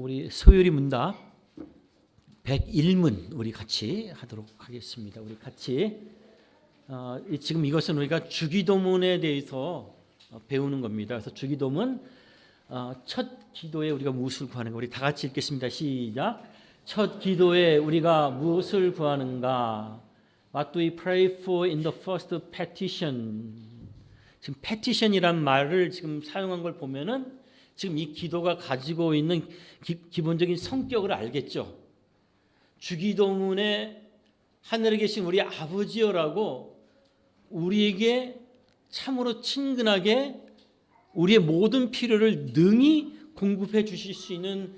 우리 소율이 문답 101문 우리 같이 하도록 하겠습니다. 우리 같이 지금 이것은 우리가 주기도문에 대해서 배우는 겁니다. 그래서 주기도문 첫 기도에 우리가 무엇을 구하는가 우리 다 같이 읽겠습니다. 시작. 첫 기도에 우리가 무엇을 구하는가? What do we pray for in the first petition? 지금 petition이란 말을 지금 사용한 걸 보면은 지금 이 기도가 가지고 있는 기본적인 성격을 알겠죠. 주기도문에 하늘에 계신 우리 아버지여라고 우리에게 참으로 친근하게 우리의 모든 필요를 능히 공급해 주실 수 있는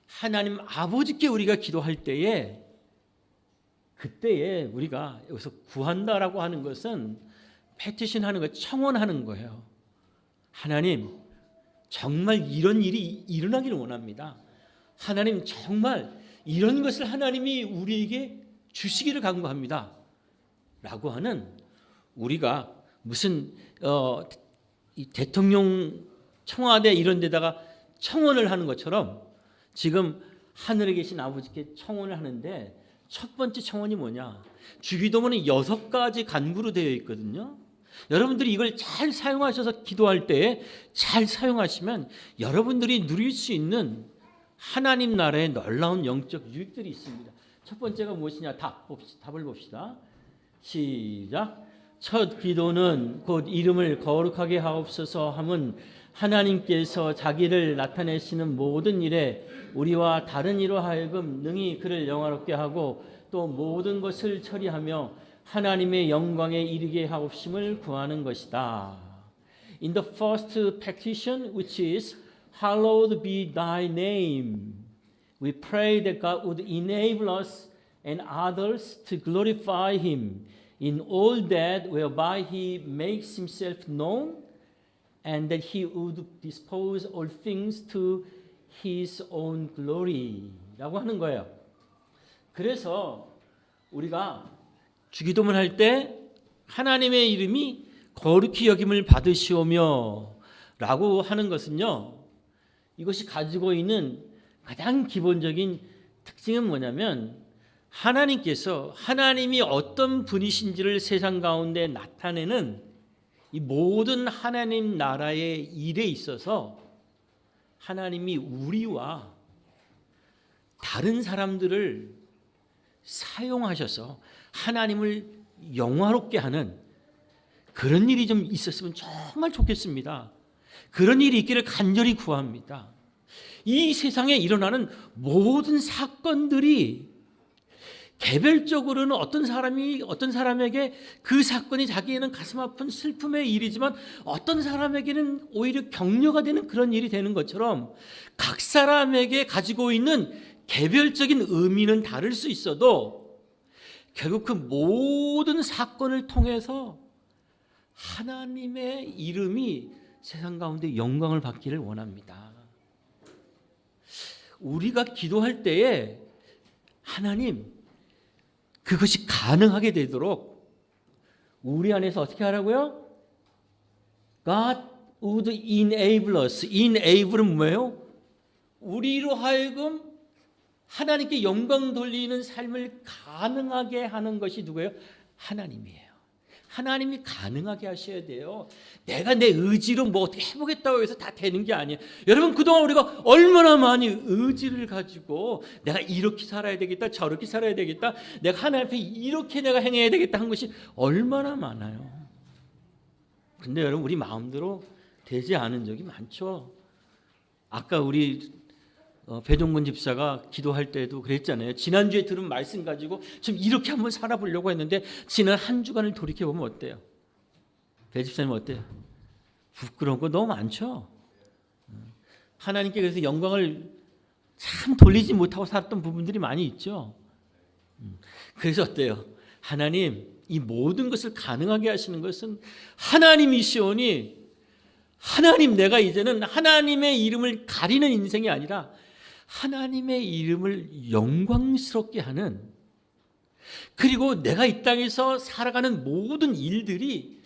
하나님 아버지께 우리가 기도할 때에 그때에 우리가 여기서 구한다라고 하는 것은 패티션 하는 거 청원하는 거예요. 하나님 정말 이런 일이 일어나기를 원합니다. 하나님 정말 이런 것을 하나님이 우리에게 주시기를 간구합니다. 라고 하는 우리가 무슨 이 대통령 청와대 이런 데다가 청원을 하는 것처럼 지금 하늘에 계신 아버지께 청원을 하는데 첫 번째 청원이 뭐냐? 주기도문은 6가지 간구로 되어 있거든요. 여러분들이 이걸 잘 사용하셔서 기도할 때 잘 사용하시면 여러분들이 누릴 수 있는 하나님 나라의 놀라운 영적 유익들이 있습니다. 첫 번째가 무엇이냐? 답을 봅시다. 시작. 첫 기도는 곧 이름을 거룩하게 하옵소서 함은 하나님께서 자기를 나타내시는 모든 일에 우리와 다른 이로 하여금 능히 그를 영화롭게 하고 또 모든 것을 처리하며 하나님의 영광에 이르게 하옵심을 구하는 것이다. In the first petition, which is Hallowed be thy name, we pray that God would enable us and others to glorify him in all that whereby he makes himself known, and that he would dispose all things to his own glory. 라고 하는 거예요. 그래서 우리가 주기도문 할 때 하나님의 이름이 거룩히 여김을 받으시오며 라고 하는 것은요, 이것이 가지고 있는 가장 기본적인 특징은 뭐냐면 하나님께서 하나님이 어떤 분이신지를 세상 가운데 나타내는 이 모든 하나님 나라의 일에 있어서 하나님이 우리와 다른 사람들을 사용하셔서 하나님을 영화롭게 하는 그런 일이 좀 있었으면 정말 좋겠습니다. 그런 일이 있기를 간절히 구합니다. 이 세상에 일어나는 모든 사건들이 개별적으로는 어떤 사람에게 그 사건이 자기에는 가슴 아픈 슬픔의 일이지만 어떤 사람에게는 오히려 격려가 되는 그런 일이 되는 것처럼 각 사람에게 가지고 있는 개별적인 의미는 다를 수 있어도 결국 그 모든 사건을 통해서 하나님의 이름이 세상 가운데 영광을 받기를 원합니다. 우리가 기도할 때에 하나님 그것이 가능하게 되도록 우리 안에서 어떻게 하라고요? God would enable us. enable은 뭐예요? 우리로 하여금 하나님께 영광 돌리는 삶을 가능하게 하는 것이 누구예요? 하나님이에요. 하나님이 가능하게 하셔야 돼요. 내가 내 의지로 뭐 어떻게 해보겠다고 해서 다 되는 게 아니에요. 여러분 그동안 우리가 얼마나 많이 의지를 가지고 내가 이렇게 살아야 되겠다 저렇게 살아야 되겠다 내가 하나님 앞에 이렇게 내가 행해야 되겠다 한 것이 얼마나 많아요. 근데 여러분 우리 마음대로 되지 않은 적이 많죠. 아까 우리 배종근 집사가 기도할 때도 그랬잖아요. 지난주에 들은 말씀 가지고 좀 이렇게 한번 살아보려고 했는데 지난 한 주간을 돌이켜보면 어때요? 배 집사님 어때요? 부끄러운 거 너무 많죠. 하나님께 그래서 영광을 참 돌리지 못하고 살았던 부분들이 많이 있죠. 그래서 어때요? 하나님 이 모든 것을 가능하게 하시는 것은 하나님이시오니 하나님 내가 이제는 하나님의 이름을 가리는 인생이 아니라 하나님의 이름을 영광스럽게 하는 그리고 내가 이 땅에서 살아가는 모든 일들이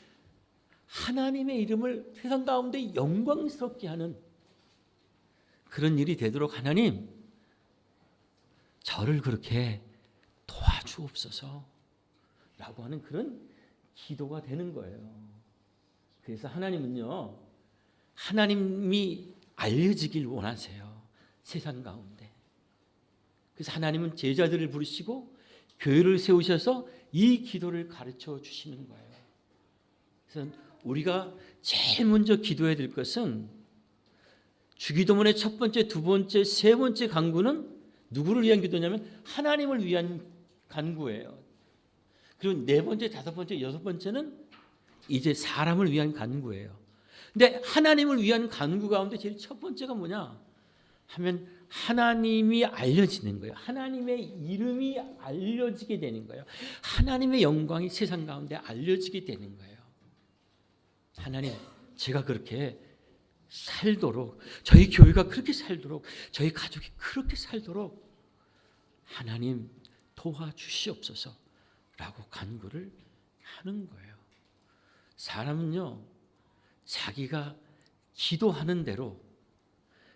하나님의 이름을 세상 가운데 영광스럽게 하는 그런 일이 되도록 하나님 저를 그렇게 도와주옵소서 라고 하는 그런 기도가 되는 거예요. 그래서 하나님은요, 하나님이 알려지길 원하세요. 세상 가운데. 그래서 하나님은 제자들을 부르시고 교회를 세우셔서 이 기도를 가르쳐 주시는 거예요. 그래서 우리가 제일 먼저 기도해야 될 것은, 주기도문의 첫 번째, 두 번째, 세 번째 간구는 누구를 위한 기도냐면 하나님을 위한 간구예요. 그리고 네 번째, 다섯 번째, 여섯 번째는 이제 사람을 위한 간구예요. 근데 하나님을 위한 간구 가운데 제일 첫 번째가 뭐냐 하면 하나님이 알려지는 거예요. 하나님의 이름이 알려지게 되는 거예요. 하나님의 영광이 세상 가운데 알려지게 되는 거예요. 하나님, 제가 그렇게 살도록, 저희 교회가 그렇게 살도록, 저희 가족이 그렇게 살도록 하나님 도와주시옵소서 라고 간구를 하는 거예요. 사람은요, 자기가 기도하는 대로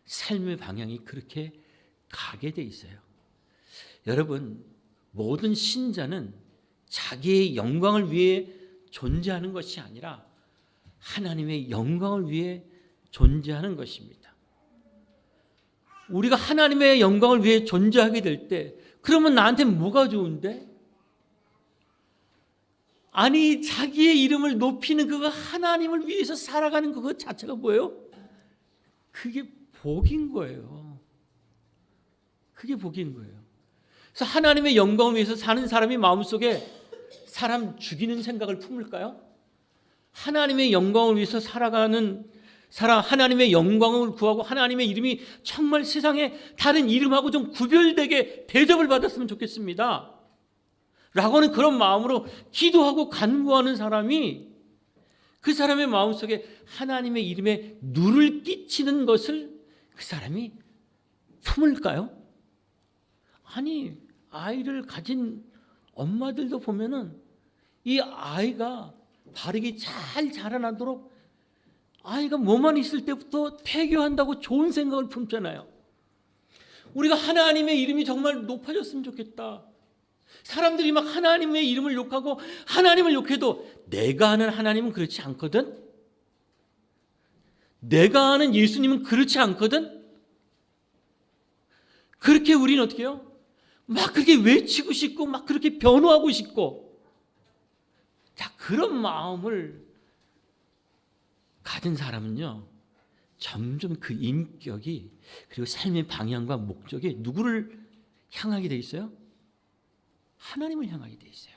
삶의 방향이 그렇게 가게 돼 있어요. 여러분, 모든 신자는 자기의 영광을 위해 존재하는 것이 아니라 하나님의 영광을 위해 존재하는 것입니다. 우리가 하나님의 영광을 위해 존재하게 될 때, 그러면 나한테 뭐가 좋은데? 아니, 자기의 이름을 높이는 그거, 하나님을 위해서 살아가는 그것 자체가 뭐예요? 그게 복인 거예요. 그게 복인 거예요. 그래서 하나님의 영광을 위해서 사는 사람이 마음속에 사람 죽이는 생각을 품을까요? 하나님의 영광을 위해서 살아가는 사람, 하나님의 영광을 구하고 하나님의 이름이 정말 세상에 다른 이름하고 좀 구별되게 대접을 받았으면 좋겠습니다 라고 하는 그런 마음으로 기도하고 간구하는 사람이, 그 사람의 마음속에 하나님의 이름에 누를 끼치는 것을 그 사람이 품을까요? 아니, 아이를 가진 엄마들도 보면은 이 아이가 바르게 잘 자라나도록 아이가 뭐만 있을 때부터 태교한다고 좋은 생각을 품잖아요. 우리가 하나님의 이름이 정말 높아졌으면 좋겠다. 사람들이 막 하나님의 이름을 욕하고 하나님을 욕해도 내가 아는 하나님은 그렇지 않거든. 내가 아는 예수님은 그렇지 않거든. 그렇게 우리는 어떻게 해요? 막 그렇게 외치고 싶고 막 그렇게 변호하고 싶고, 자, 그런 마음을 가진 사람은요, 점점 그 인격이, 그리고 삶의 방향과 목적이 누구를 향하게 돼 있어요? 하나님을 향하게 돼 있어요.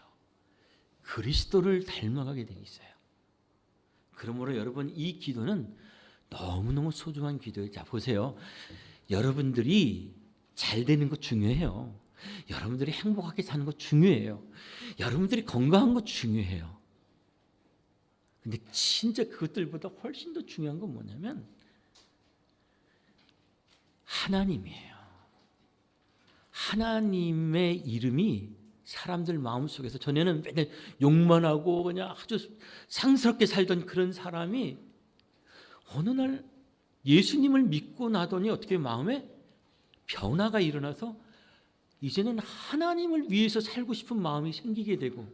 그리스도를 닮아가게 돼 있어요. 그러므로 여러분, 이 기도는 너무너무 소중한 기도예요. 자, 보세요. 여러분들이 잘 되는 거 중요해요. 여러분들이 행복하게 사는 거 중요해요. 여러분들이 건강한 거 중요해요. 근데 진짜 그것들보다 훨씬 더 중요한 건 뭐냐면 하나님이에요. 하나님의 이름이 사람들 마음속에서, 전에는 맨날 욕만 하고 그냥 아주 상스럽게 살던 그런 사람이 어느 날 예수님을 믿고 나더니 어떻게 마음에 변화가 일어나서 이제는 하나님을 위해서 살고 싶은 마음이 생기게 되고,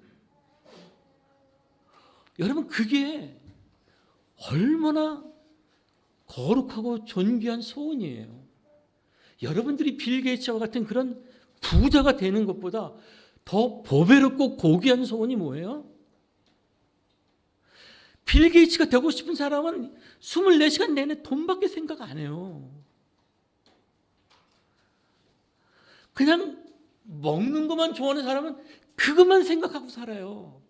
여러분, 그게 얼마나 거룩하고 존귀한 소원이에요. 여러분들이 빌 게이츠와 같은 그런 부자가 되는 것보다 더 보배롭고 고귀한 소원이 뭐예요? 빌 게이츠가 되고 싶은 사람은 24시간 내내 돈밖에 생각 안 해요. 그냥 먹는 것만 좋아하는 사람은 그것만 생각하고 살아요.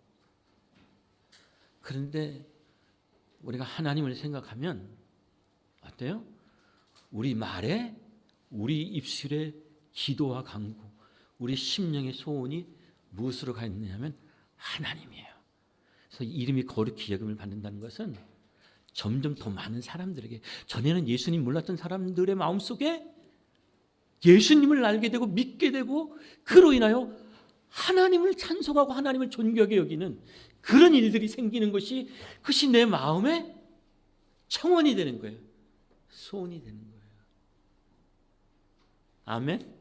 그런데 우리가 하나님을 생각하면 어때요? 우리 말에, 우리 입술에 기도와 간구, 우리 심령의 소원이 무엇으로 가 있느냐면 하나님이에요. 그래서 이름이 거룩히 여김을 받는다는 것은 점점 더 많은 사람들에게, 전에는 예수님 몰랐던 사람들의 마음속에 예수님을 알게 되고 믿게 되고, 그로 인하여 하나님을 찬송하고 하나님을 존귀하게 여기는 그런 일들이 생기는 것이, 그것이 내 마음의 청원이 되는 거예요. 소원이 되는 거예요. 아멘.